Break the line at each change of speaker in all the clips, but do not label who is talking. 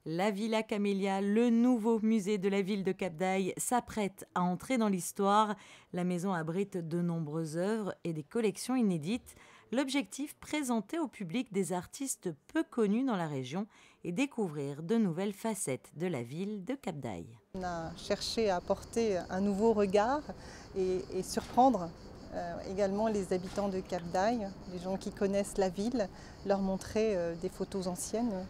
La Villa Camélia, le nouveau musée de la ville de Cap-d'Aille, s'apprête à entrer dans l'histoire. La maison abrite de nombreuses œuvres et des collections inédites. L'objectif, présenter au public des artistes peu connus dans la région et découvrir de nouvelles facettes de la ville de Cap-d'Aille.
On a cherché à apporter un nouveau regard et surprendre également les habitants de Cap-d'Aille, les gens qui connaissent la ville, leur montrer des photos anciennes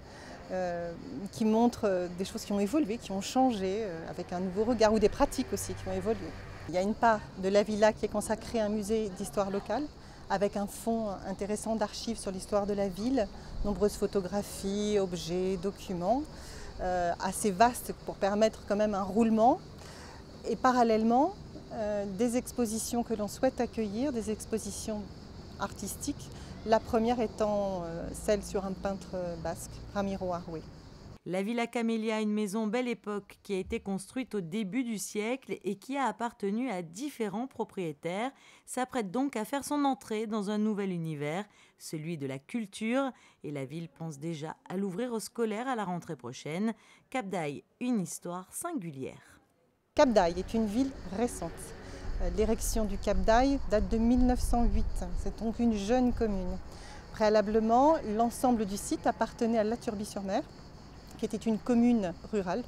qui montrent des choses qui ont évolué, qui ont changé avec un nouveau regard, ou des pratiques aussi qui ont évolué. Il y a une part de la villa qui est consacrée à un musée d'histoire locale, avec un fonds intéressant d'archives sur l'histoire de la ville, nombreuses photographies, objets, documents, assez vastes pour permettre quand même un roulement. Et parallèlement, des expositions que l'on souhaite accueillir, des expositions artistiques, la première étant celle sur un peintre basque, Ramiro Arrué.
La Villa Camélia, une maison belle époque qui a été construite au début du siècle et qui a appartenu à différents propriétaires, s'apprête donc à faire son entrée dans un nouvel univers, celui de la culture, et la ville pense déjà à l'ouvrir aux scolaires à la rentrée prochaine. Cap-d'Aille, une histoire singulière.
Cap-d'Aille est une ville récente. L'érection du Cap-d'Aille date de 1908, c'est donc une jeune commune. Préalablement, l'ensemble du site appartenait à La Turbie-sur-Mer, qui était une commune rurale.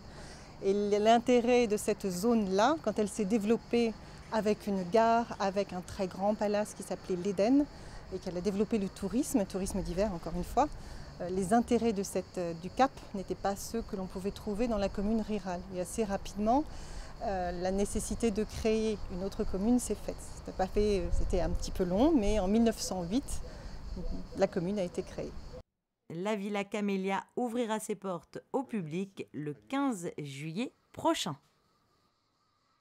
Et l'intérêt de cette zone-là, quand elle s'est développée avec une gare, avec un très grand palace qui s'appelait l'Éden, et qu'elle a développé le tourisme d'hiver encore une fois, les intérêts du Cap n'étaient pas ceux que l'on pouvait trouver dans la commune rurale. Et assez rapidement, la nécessité de créer une autre commune s'est faite. C'était un petit peu long, mais en 1908, la commune a été créée.
La Villa Camélia ouvrira ses portes au public le 15 juillet prochain.